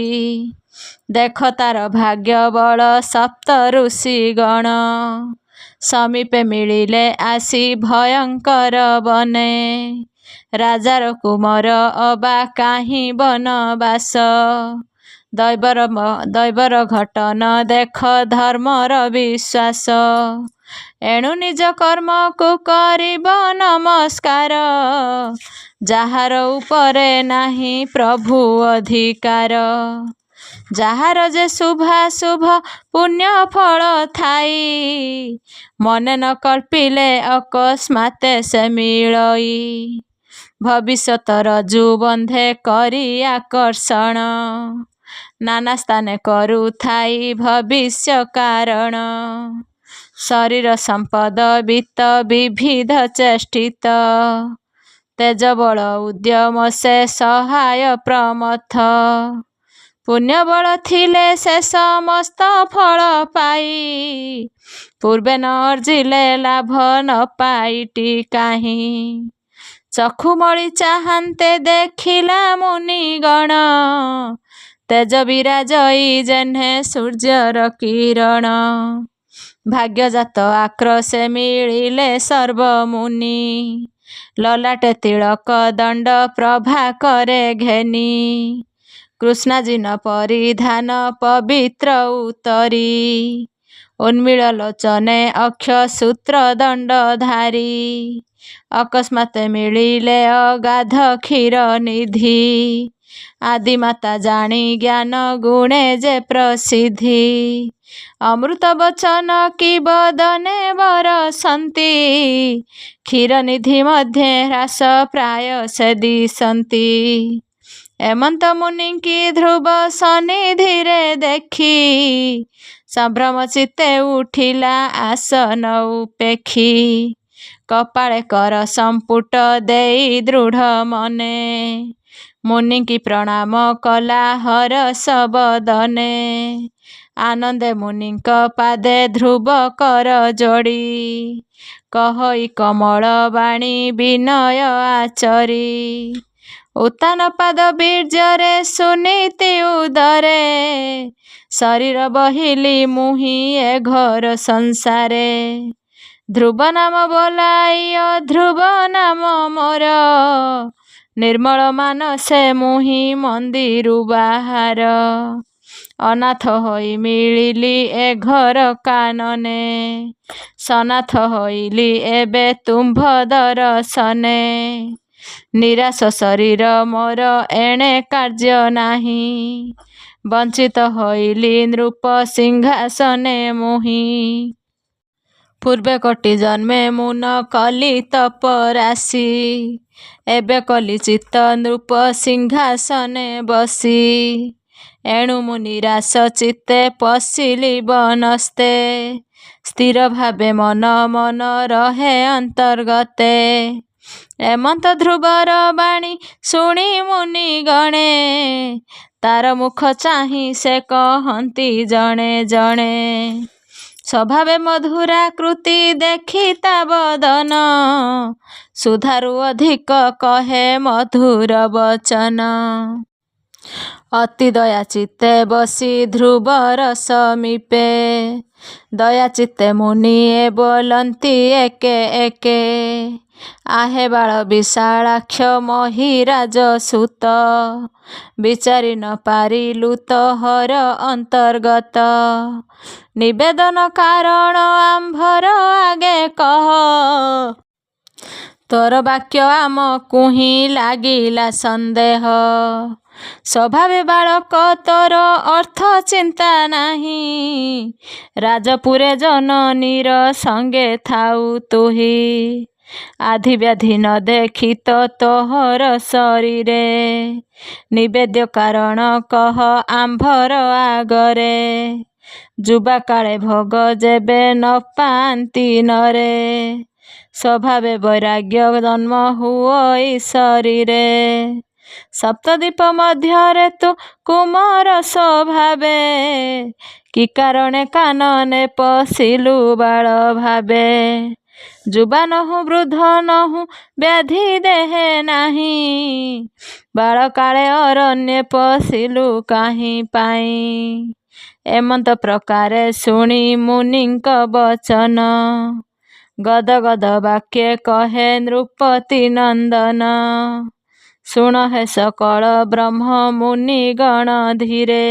ଦେଖ ତାର ଭାଗ୍ୟ ବଳ ସପ୍ତ ଋଷିଗଣ, ସମୀପେ ମିଳିଲେ ଆସି ଭୟଙ୍କର ବନେ। ରାଜାର କୁମର ଅବା କାହିଁ ବନବାସ, ଦୈବର ଘଟନ ଦେଖ ଧର୍ମର ବିଶ୍ୱାସ। ଏଣୁ ନିଜ କର୍ମକୁ କରିବ ନମସ୍କାର, ଯାହାର ଉପରେ ନାହିଁ ପ୍ରଭୁ ଅଧିକାର। ଯାହାର ଯେ ଶୁଭାଶୁଭ ପୁଣ୍ୟ ଫଳ ଥାଇ, ମନେ ନ କଳ୍ପିଲେ ଅକସ୍ମାତେ ସେ ମିଳଇ। ଭବିଷ୍ୟତର ଯୁବନ୍ଧେ କରି ଆକର୍ଷଣ, ନାନା ସ୍ଥାନେ କରୁଥାଇ ଭବିଷ୍ୟ କାରଣ। ଶରୀର ସମ୍ପଦ ବିତ୍ତ ବିବିଧ ଚେଷ୍ଟିତ, ତେଜବଳ ଉଦ୍ୟମ ସେ ସହାୟ ପ୍ରମଥ। ପୁଣ୍ୟବଳ ଥିଲେ ସେ ସମସ୍ତ ଫଳ ପାଇ, ପୂର୍ବେ ନ ଅର୍ଜିଲେ ଲାଭ ନ ପାଇଟି କାହିଁ। ଚକ୍ଷୁମଳି ଚାହାନ୍ତେ ଦେଖିଲା ମୁନିଗଣ, ତେଜ ବିରାଜଇ ଯେହ୍ନେ ସୂର୍ଯ୍ୟର କିରଣ। ଭାଗ୍ୟଜାତ ଆକ୍ରୋଶେ ମିଳିଲେ ସର୍ବମୁନି, ଲଲାଟେ ତିଳକ ଦଣ୍ଡ ପ୍ରଭାକରେ ଘେନି। କୃଷ୍ଣାଜିନ ପରିଧାନ ପବିତ୍ର ଉତ୍ତରୀ, ଉନ୍ମୀଳ ଲୋଚନେ ଅକ୍ଷ ସୂତ୍ର ଦଣ୍ଡଧାରୀ। ଅକସ୍ମାତେ ମିଳିଲେ ଅଗାଧ କ୍ଷୀର ନିଧି, ଆଦିମାତା ଜାଣି ଜ୍ଞାନ ଗୁଣେ ଯେ ପ୍ରସିଦ୍ଧି। ଅମୃତ ବଚନ କି ବଦନେ ବରସନ୍ତି, କ୍ଷୀର ନିଧି ମଧ୍ୟେ ହ୍ରାସ ପ୍ରାୟ ସେ ଦିଶନ୍ତି। ଏମନ୍ତ ମୁନିଙ୍କି ଧ୍ରୁବ ସନ୍ନିଧିରେ ଦେଖି, ସମ୍ଭ୍ରମ ଚିତ୍ତେ ଉଠିଲା ଆସନ ଉପେକ୍ଷି। କପାଳେ କର ସମ୍ପୁଟ ଦେଇ ଦୃଢ଼ ମନେ, ମୁନିଙ୍କି ପ୍ରଣାମ କଲା ହରଷ ବଦନେ। ଆନନ୍ଦେ ମୁନିଙ୍କ ପାଦେ ଧ୍ରୁବ କର ଯୋଡ଼ି, କହଇ କମଳ ବାଣୀ ବିନୟ ଆଚରି। ଉତ୍ତାନ ପାଦ ବୀର୍ଯ୍ୟରେ ସୁନୀତି ଉଦରେ, ଶରୀର ବହିଲି ମୁହିଁ ଏ ଘୋର ସଂସାରେ। ଧ୍ରୁବ ନାମ ବୋଲାଇ ଅଧ୍ରୁବ ନାମ ମୋର, ନିର୍ମଳ ମାନସେ ମୁହିଁ ମନ୍ଦିରୁ ବାହାର। ଅନାଥ ହୋଇ ମିଳିଲି ଏ ଘର କାନନେ, ସନାଥ ହୋଇଲି ଏବେ ତୁମ୍ଭ ଦରଶନେ। ନିରାଶ ଶରୀର ମୋର ଏଣେ କାର୍ଯ୍ୟ ନାହିଁ, ବଞ୍ଚିତ ହୋଇଲି ନୃପ ସିଂହାସନେ ମୁହିଁ। ପୂର୍ବେ କୋଟି ଜନ୍ମେ ମୁଁ ନ କଲି ତପରାଶି, ଏବେ କଲି ଚିତ୍ତ ନୃପ ସିଂହାସନେ ବସି। ଏଣୁ ମୁଁ ନିରାଶ ଚିତ୍ତେ ପଶିଲି ବନସ୍ତେ, ସ୍ଥିର ଭାବେ ମନ ମନ ରହେ ଅନ୍ତର୍ଗତେ। ଏମନ୍ତ ଧ୍ରୁବର ବାଣୀ ଶୁଣି ମୁନିଗଣେ, ତାର ମୁଖ ଚାହିଁ ସେ କହନ୍ତି ଜଣେ ଜଣେ। ସ୍ୱଭାବେ ମଧୁରାକୃତି ଦେଖି ତା ବଦନ, ସୁଧାରୁ ଅଧିକ କହେ ମଧୁର ବଚନ। ଅତି ଦୟା ଚିତ୍ତେ ବସି ଧ୍ରୁବର ସମୀପେ, ଦୟା ଚିତ୍ତେ ମୁନି ଏ ବୋଲନ୍ତି ଏକେ ଏକେ। ଆହେ ବାଳ ବିଶାଳାକ୍ଷ ମହିରାଜ ସୁତ, ବିଚାରି ନ ପାରିଲୁ ତୋହର ଅନ୍ତର୍ଗତ। ନିବେଦନ କାରଣ ଆମ୍ଭର ଆଗେ କହ, ତୋର ବାକ୍ୟ ଆମକୁ ହିଁ ଲାଗିଲା ସନ୍ଦେହ। ସ୍ୱଭାବେ ବାଳକ ତୋର ଅର୍ଥ ଚିନ୍ତା ନାହିଁ, ରାଜପୁରେ ଜନନୀର ସଙ୍ଗେ ଥାଉ ତୁହି। ଆଧି ବ୍ୟାଧି ନ ଦେଖିତ ତୋହର ଶରୀରେ, ନିବେଦ୍ୟ କାରଣ କହ ଆମ୍ଭର ଆଗରେ। ଯୁବା କାଳେ ଭୋଗ ଯେବେ ନ ପାଆନ୍ତି ନରେ, ସ୍ୱଭାବେ ବୈରାଗ୍ୟ ଜନ୍ମ ହୁଅଇ ଶରୀରେ। ସପ୍ତଦ୍ୱୀପ ମଧ୍ୟରେ ତୁ କୁମର ସ୍ୱଭାବେ, କି କାରଣେ କାନନେ ପଶିଲୁ ବାଳ ଭାବେ। ଯୁବା ନହୁଁ ବୃଦ୍ଧ ନହୁଁ ବ୍ୟାଧି ଦେହେ ନାହିଁ, ବାଳ କାଳେ ଅରଣ୍ୟେ ପଶିଲୁ କାହିଁ ପାଇଁ। ଏମନ୍ତ ପ୍ରକାରେ ଶୁଣି ମୁନିଙ୍କ ବଚନ, ଗଦ ଗଦ ବାକ୍ୟେ କହେ ନୃପତି ନନ୍ଦନ। ଶୁଣ ହେ ସକଳ ବ୍ରହ୍ମ ମୁନିଗଣ ଧୀରେ,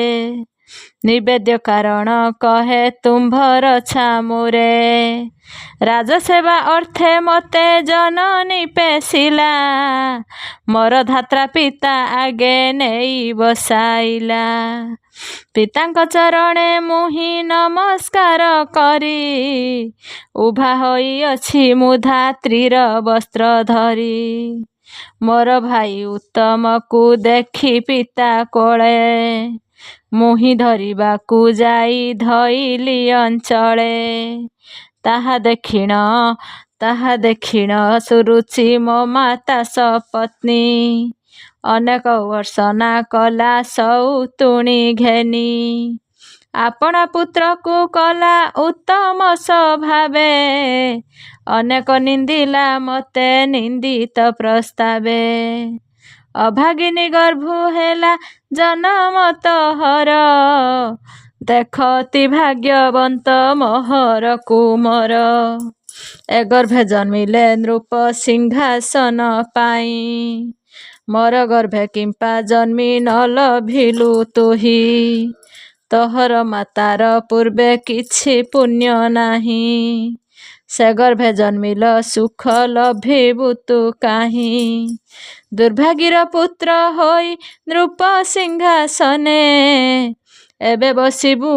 ନିବେଦ୍ୟ କାରଣ କହେ ତୁମ୍ଭର ଛାମୁରେ। ରାଜସେବା ଅର୍ଥେ ମୋତେ ଜନନୀ ପେଶିଲା, ମୋର ଧାତ୍ରା ପିତା ଆଗେ ନେଇ ବସାଇଲା। ପିତାଙ୍କ ଚରଣେ ମୁହିଁ ନମସ୍କାର କରି, ଉଭା ହୋଇଅଛି ମୁଁ ଧାତ୍ରୀର ବସ୍ତ୍ର ଧରି। ମୋର ଭାଇ ଉତ୍ତମକୁ ଦେଖି ପିତା କୋଳେ, ମୁହିଁ ଧରିବାକୁ ଯାଇ ଧଇଲି ଅଞ୍ଚଳେ। ତାହା ଦେଖିଣ ସୁରୁଚି ମୋ ମାତା ସପତ୍ନୀ, ଅନେକ ବର୍ଷନା କଲା ସଉତୁଣୀ ଘେନି। ଆପଣା ପୁତ୍ରକୁ କଲା ଉତ୍ତମ ସ୍ୱଭାବେ, ଅନେକ ନିନ୍ଦିଲା ମୋତେ ନିନ୍ଦିତ ପ୍ରସ୍ତାବେ। ଅଭାଗିନୀ ଗର୍ଭୁ ହେଲା ଜନମ ତୋହର, ଦେଖ ଅତି ଭାଗ୍ୟବନ୍ତ ମୋହର କୁମର। ଏ ଗର୍ଭେ ଜନ୍ମିଲେ ନୃପ ସିଂହାସନ ପାଇଁ, ମୋର ଗର୍ଭେ କିମ୍ପା ଜନ୍ମି ନ ଲଭିଲୁ ତୁହି। ତୋହର ମାତାର ପୂର୍ବେ କିଛି ପୁଣ୍ୟ ନାହିଁ, ସେ ଗର୍ଭେ ଜନ୍ମିଲ ସୁଖ ଲଭିବୁ ତୁ କାହିଁ। ଦୁର୍ଭାଗୀର ପୁତ୍ର ହୋଇ ନୃପ ସିଂହାସନେ, ଏବେ ବସିବୁ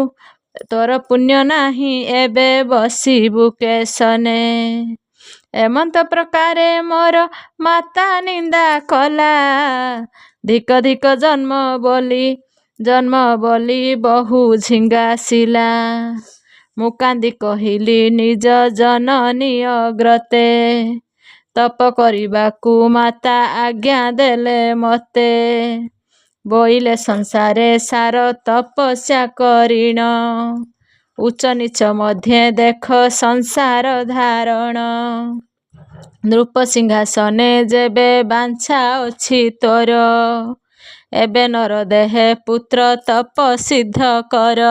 ତୋର ପୁଣ୍ୟ ନାହିଁ, ଏବେ ବସିବୁ କେଶନେ। ଏମନ୍ତ ପ୍ରକାରେ ମୋର ମାତା ନିନ୍ଦା କଲା, ଧିକ ଧିକ ଜନ୍ମ ବୋଲି ବହୁ ଝିଙ୍ଗାସିଲା। ମୁଁ କାନ୍ଦି କହିଲି ନିଜ ଜନନୀ ଅଗ୍ରତେ, ତପ କରିବାକୁ ମାତା ଆଜ୍ଞା ଦେଲେ ମୋତେ। ବୋଇଲେ ସଂସାରେ ସାର ତପସ୍ୟା କରିଣ, ଉଚ୍ଚ ନିଚ ମଧ୍ୟେ ଦେଖ ସଂସାର ଧାରଣ। ନୃପ ସିଂହାସନେ ଯେବେ ବାଞ୍ଛା ଅଛି ତୋର, ଏବେ ନର ଦେହେ ପୁତ୍ର ତପ ସିଦ୍ଧ କର।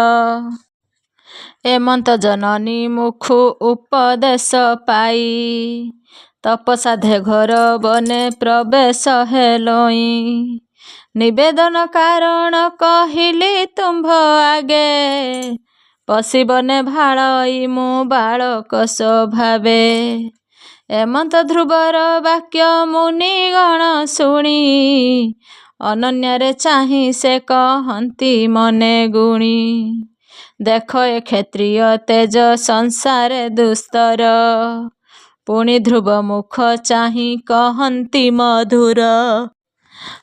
ଏମନ୍ତ ଜନନୀ ମୁଖୁ ଉପଦେଶ ପାଇ, ତପସାଧେ ଘର ବନେ ପ୍ରବେଶ ହେଲୋଇଁ। ନିବେଦନ କାରଣ କହିଲି ତୁମ୍ଭ ଆଗେ, ପଶିବନେ ଭାଳଇ ମୁଁ ବାଳକ ସ୍ୱଭାବେ। ଏମନ୍ତ ଧ୍ରୁବର ବାକ୍ୟ ମୁନିଗଣ ଶୁଣି, ଅନନ୍ୟରେ ଚାହିଁ ସେ କହନ୍ତି ମନେ ଗୁଣି। ଦେଖ ଏ କ୍ଷତ୍ରିୟ ତେଜ ସଂସାରେ ଦୁସ୍ତର, ପୁଣି ଧ୍ରୁବ ମୁଖ ଚାହିଁ କହନ୍ତି ମଧୁର।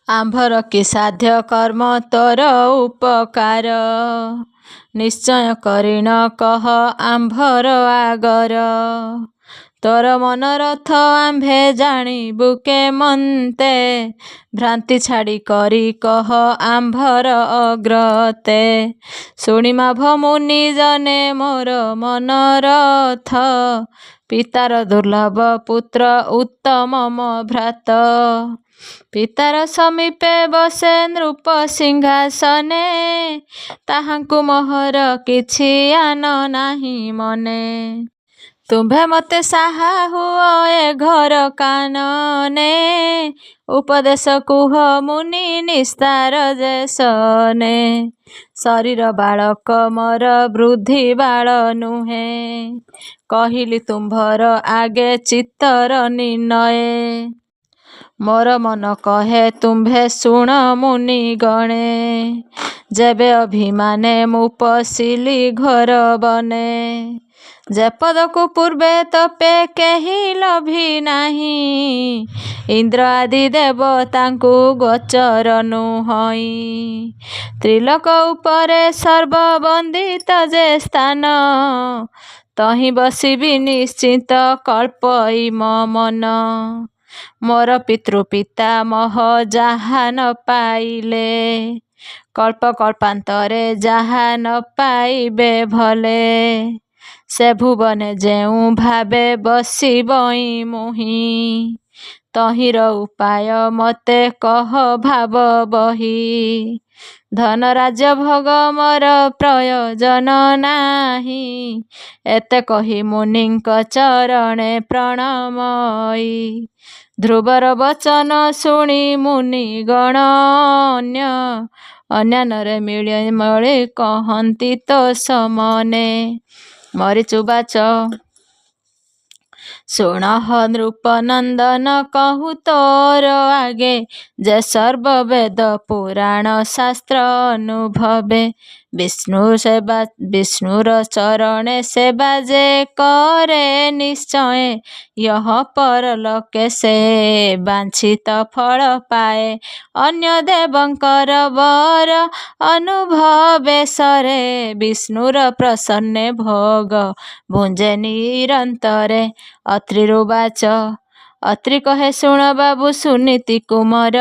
ଆମ୍ଭର କି ସାଧ୍ୟ କର୍ମ ତୋର ଉପକାର, ନିଶ୍ଚୟ କରିଣ କହ ଆମ୍ଭର ଆଗର। ତୋର ମନୋରଥ ଆମ୍ଭେ ଜାଣିବୁ କେମନ୍ତେ, ଭ୍ରାନ୍ତି ଛାଡ଼ି କରି କହ ଆମ୍ଭର ଅଗ୍ରତେ। ଶୁଣି ମାଭ ମୁନି ଜନେ ମୋର ମନୋରଥ, ପିତାର ଦୁର୍ଲଭ ପୁତ୍ର ଉତ୍ତମ ମୋ ଭ୍ରାତ। ପିତାର ସମୀପେ ବସେ ନୃପ ସିଂହାସନେ, ତାହାଙ୍କୁ ମୋହର କିଛି ଆନ ନାହିଁ ମନେ। ତୁମ୍ଭେ ମୋତେ ସାହା ହୁଅ ଏ ଘର କାନନେ, ଉପଦେଶ କୁହ ମୁନି ନିସ୍ତାର ଯେ ଶନେ। ଶରୀର ବାଳକ ମୋର ବୃଦ୍ଧି ବାଳ ନୁହେଁ, କହିଲି ତୁମ୍ଭର ଆଗେ ଚିତ୍ତର ନିର୍ଣ୍ଣୟେ। ମୋର ମନ କହେ ତୁମ୍ଭେ ଶୁଣ ମୁନି ଗଣେ, ଯେବେ ଅଭିମାନେ ମୁଁ ପଶିଲି ଘୋର ବନେ। ଯେ ପଦକୁ ପୂର୍ବେ ତପେ କେହି ଲଭି ନାହିଁ, ଇନ୍ଦ୍ର ଆଦି ଦେବତାଙ୍କୁ ଗୋଚର ନୁହଇଁ। ତ୍ରିଲୋକ ଉପରେ ସର୍ବବନ୍ଦିତ ଯେ ସ୍ଥାନ, ତହିଁ ବସିବି ନିଶ୍ଚିନ୍ତ କଳ୍ପଇ ମୋ ମନ। ମୋର ପିତୃ ପିତାମହ ଯାହା ନ ପାଇଲେ, କଳ୍ପ କଳ୍ପାନ୍ତରେ ଯାହା ନ ପାଇବେ ଭଲେ। ସେ ଭୁବନେ ଯେଉଁ ଭାବେ ବସିବଇଁ ମୁହିଁ, ତହିଁର ଉପାୟ ମୋତେ କହ ଭାବ ବହି। ଧନ ରାଜ୍ୟ ଭୋଗ ମୋର ପ୍ରୟୋଜନ ନାହିଁ, ଏତେ କହି ମୁନିଙ୍କ ଚରଣେ ପ୍ରଣମଇ। ଧ୍ରୁବର ବଚନ ଶୁଣି ମୁନିଗଣ ଅନ୍ୟାନ୍ୟରେ ମିଳେ କହନ୍ତି ତ ସମନେ। ମରିଚୁବାଚ ଶୁଣଃ ନୃପନନ୍ଦନ କହୁ ତୋର ଆଗେ, ଯେ ସର୍ବବେଦ ପୁରାଣ ଶାସ୍ତ୍ର ଅନୁଭବେ। ବିଷ୍ଣୁର ଚରଣେ ସେବା ଯେ କରେ ନିଶ୍ଚୟେ, ୟହ ପରଲୋକେ ସେ ବାଞ୍ଛିତ ଫଳ ପାଏ। ଅନ୍ୟ ଦେବଙ୍କର ବର ଅନୁଭବେ ସରେ, ବିଷ୍ଣୁର ପ୍ରସନ୍ନେ ଭୋଗ ଭୁଞ୍ଜେ ନିରନ୍ତରେ। ଅତ୍ରିରୁବାଚ ଅତ୍ରି କହେ ଶୁଣ ବାବୁ ସୁନୀତି କୁମର,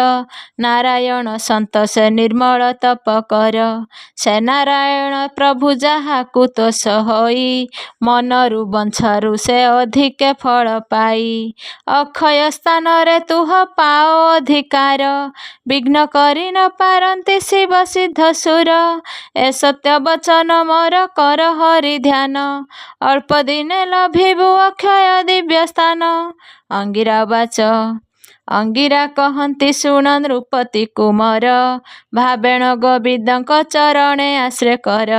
ନାରାୟଣ ସନ୍ତୋଷ ନିର୍ମଳ ତପ କର। ସେ ନାରାୟଣ ପ୍ରଭୁ ଯାହାକୁ ତୋଷ ହୋଇ, ମନରୁ ବଞ୍ଛାରୁ ସେ ଅଧିକେ ଫଳ ପାଇ। ଅକ୍ଷୟ ସ୍ଥାନରେ ତୁହ ପାଅ ଅଧିକାର, ବିଘ୍ନ କରି ନ ପାରନ୍ତି ଶିବ ସିଦ୍ଧ ସୁର। ଏ ସତ୍ୟ ବଚନ ମୋର କର ହରି ଧ୍ୟାନ, ଅଳ୍ପ ଦିନେ ଲଭିବୁ ଅକ୍ଷୟ ଦିବ୍ୟ ସ୍ଥାନ। ଅଙ୍ଗିରାବାଚ ଅଙ୍ଗିରା କହନ୍ତି ଶୁଣ ନୃପତି କୁମର, ଭାବେଣ ଗୋବିନ୍ଦଙ୍କ ଚରଣେ ଆଶ୍ରୟ କର।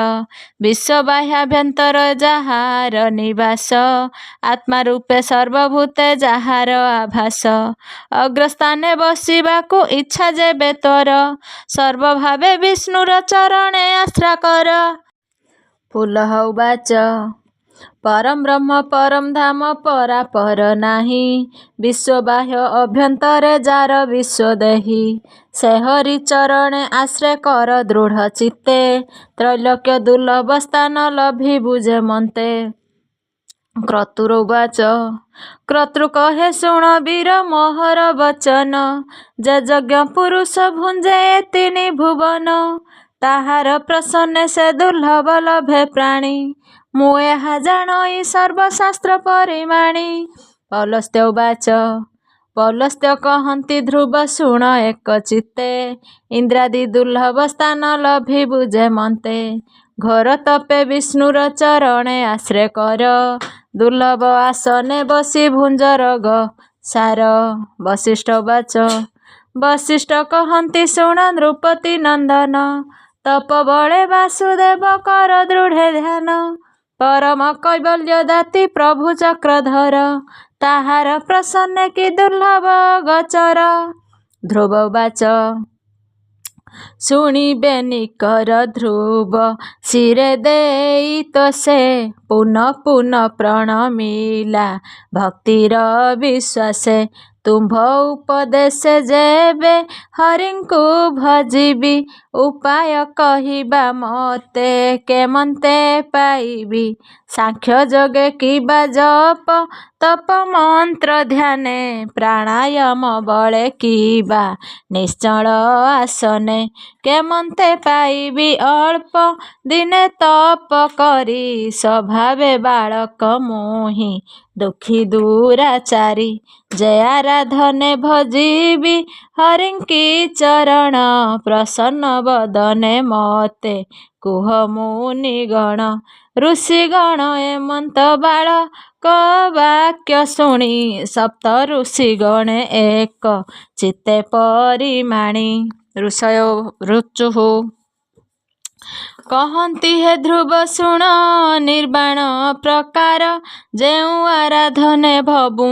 ବିଶ୍ୱବାହ୍ୟାଭ୍ୟନ୍ତର ଯାହାର ନିବାସ, ଆତ୍ମା ରୂପେ ସର୍ବଭୂତେ ଯାହାର ଆଭାସ। ଅଗ୍ରସ୍ଥାନେ ବସିବାକୁ ଇଚ୍ଛା ଯେବେ ତୋର, ସର୍ବଭାବେ ବିଷ୍ଣୁର ଚରଣେ ଆଶ୍ରା କର। ପୁଲହଉବାଚ ପରଂ ବ୍ରହ୍ମ ପରଂ ଧାମ ପରାପର ନାହିଁ, ବିଶ୍ୱବାହ୍ୟ ଅଭ୍ୟନ୍ତରେ ଯାର ବିଶ୍ୱଦେହି। ସେ ହରି ଚରଣେ ଆଶ୍ରୟ କର ଦୃଢ଼ ଚିତ୍ତେ, ତ୍ରୈଲୋକ୍ୟ ଦୁର୍ଲଭ ସ୍ଥାନ ଲଭିବୁ ଯେ ମନ୍ତେ। କ୍ରତୁରୁବାଚ କ୍ରତୁ କହେ ଶୁଣ ବୀର ମୋହର ବଚନ, ଯେ ଯଜ୍ଞ ପୁରୁଷ ଭୁଞ୍ଜେ ଏ ତିନି ଭୁବନ। ତାହାର ପ୍ରସନ୍ନେ ସେ ଦୁର୍ଲଭ ଲଭେ ପ୍ରାଣୀ, ମୁଁ ଏହା ଜାଣଇ ସର୍ବଶାସ୍ତ୍ର ପରିମାଣି। ପୌଲସ୍ତ୍ୟଉବାଚ ପୌଲସ୍ତ୍ୟ କହନ୍ତି ଧ୍ରୁବ ଶୁଣ ଏକ ଚିତ୍ତେ, ଇନ୍ଦ୍ରାଦି ଦୁର୍ଲଭ ସ୍ଥାନ ଲଭିବୁ ଯେ ମନ୍ତେ। ଘୋର ତପେ ବିଷ୍ଣୁର ଚରଣେ ଆଶ୍ରୟ କର, ଦୁର୍ଲଭ ଆସନେ ବସି ଭୁଞ୍ଜ ରୋଗ ସାର। ବଶିଷ୍ଠଉବାଚ ବଶିଷ୍ଠ କହନ୍ତି ଶୁଣ ନୃପତି ନନ୍ଦନ, ତପ ବଳେ ବାସୁଦେବ କର ଦୃଢ଼େ ଧ୍ୟାନ। ପରମ କୈବଲ୍ୟ ଦାତି ପ୍ରଭୁ ଚକ୍ରଧର, ତାହାର ପ୍ରସନ୍ନେ କି ଦୁର୍ଲଭ ଗୋଚର। ଧ୍ରୁବଉବାଚ ଶୁଣିବେ ନିକର ଧ୍ରୁବ ଶିରେ ଦେଇ ତ ସେ, ପୁନ ପୁନ ପ୍ରଣମିଲା ଭକ୍ତିର ବିଶ୍ୱାସେ। ତୁମ୍ଭ ଉପଦେଶେ ଯେବେ ହରିଙ୍କୁ ଭଜିବି, ଉପାୟ କହିବା ମୋତେ କେମନ୍ତେ ପାଇବି। ସାଂଖ୍ୟ ଯୋଗେ କିବା ଜପ ତପ ମନ୍ତ୍ର ଧ୍ୟାନେ, ପ୍ରାଣାୟାମ ବଳେ କିବା ନିଶ୍ଚଳ ଆସନେ। କେମନ୍ତେ ପାଇବି ଅଳ୍ପ ଦିନେ ତପ କରି, ସ୍ୱଭାବେ ବାଳକ ମୁହିଁ ଦୁଃଖୀ ଦୁରାଚାରୀ। ଯେ ଆରାଧନେ ଭଜିବି ହରିଙ୍କି ଚରଣ, ପ୍ରସନ୍ନ ବଦନେ ମୋତେ କୁହ ମୁନିଗଣ। ଋଷିଗଣ ଏମନ୍ତ ବାଳକ ବାକ୍ୟ ଶୁଣି, ସପ୍ତ ଋଷିଗଣେ ଏକ ଚିତ୍ତେ ପରିମାଣି। ଋଚୁଃ କହନ୍ତି ହେ ଧ୍ରୁବ ଶୁଣ ନିର୍ବାଣ ପ୍ରକାର, ଯେଉଁ ଆରାଧନେ ଭବୁ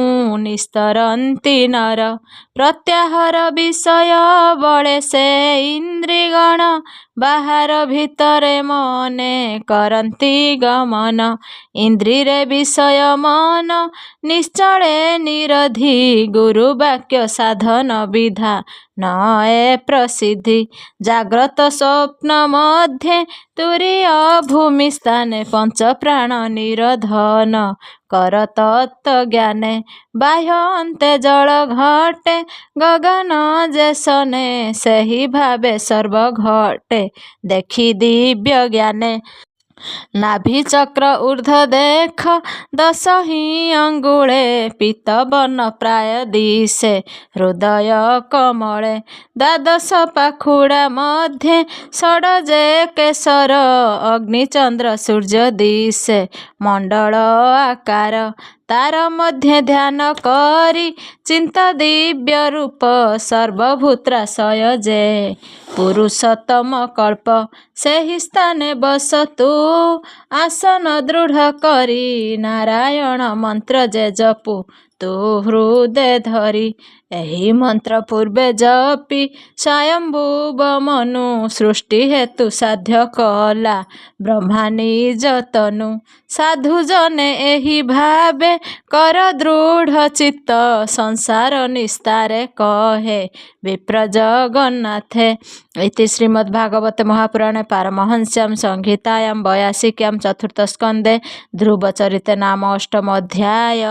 ନିସ୍ତରନ୍ତି ନର। ପ୍ରତ୍ୟାହାର ବିଷୟ ବଳେ ସେ ଇନ୍ଦ୍ରିଗଣ, ବାହାର ଭିତରେ ମନେ କରନ୍ତି ଗମନ। ଇନ୍ଦ୍ରିରେ ବିଷୟ ମନ ନିଶ୍ଚଳେ ନିରଧି, ଗୁରୁ ବାକ୍ୟ ସାଧନ ବିଧାନ ଏ ପ୍ରସିଦ୍ଧି। ଜାଗ୍ରତ ସ୍ୱପ୍ନ ମଧ୍ୟେ ତୁରୀୟ ଭୂମି ସ୍ଥାନେ, ପଞ୍ଚ ପ୍ରାଣ ନିରୋଧନ କର ତତ୍ତ୍ୱ-ଜ୍ଞାନେ। ବାହ୍ୟ ଅନ୍ତେ ଜଳ ଘଟେ ଗଗନ ଯେ ସନେ, ସେହି ଭାବେ ସର୍ବ ଘଟେ ଦେଖି ଦିବ୍ୟ ଜ୍ଞାନେ। ନାଭି ଚକ୍ର ଊର୍ଦ୍ଧ୍ୱ ଦେଖ ଦଶହିଁ ଅଙ୍ଗୁଳେ, ପୀତବର୍ଣ୍ଣ ପ୍ରାୟ ଦିଶେ ହୃଦୟ କମଳେ। ଦ୍ୱାଦଶ ପାଖୁଡ଼ା ମଧ୍ୟେ ଷଡ଼ଯେ କେଶର, ଅଗ୍ନି ଚନ୍ଦ୍ର ସୂର୍ଯ୍ୟ ଦିଶେ ମଣ୍ଡଳ ଆକାର। तार मध्ये ध्यान करी चिंत दिव्य रूप सर्वभूत्राशय जे पुरुषोत्तम कल्प सेहि स्थाने बसतु आसन दृढ़ करी नारायण मंत्र जे जपु तु हृदय धरी एहि मंत्र पूर्वे जपी स्वयंभुव मनु सृष्टि हेतु साध्य कला ब्रह्मा निज तनु साधु जने एहि भावे कर दृढ़ चित्त संसार निस्तारे कहे विप्र जगन्नाथे। इति श्रीमद्भागवते महापुराणे पारमहंस्यां संहितायां 82 चतुर्थ स्कंदे ध्रुवचरिते नाम 8 अध्याय।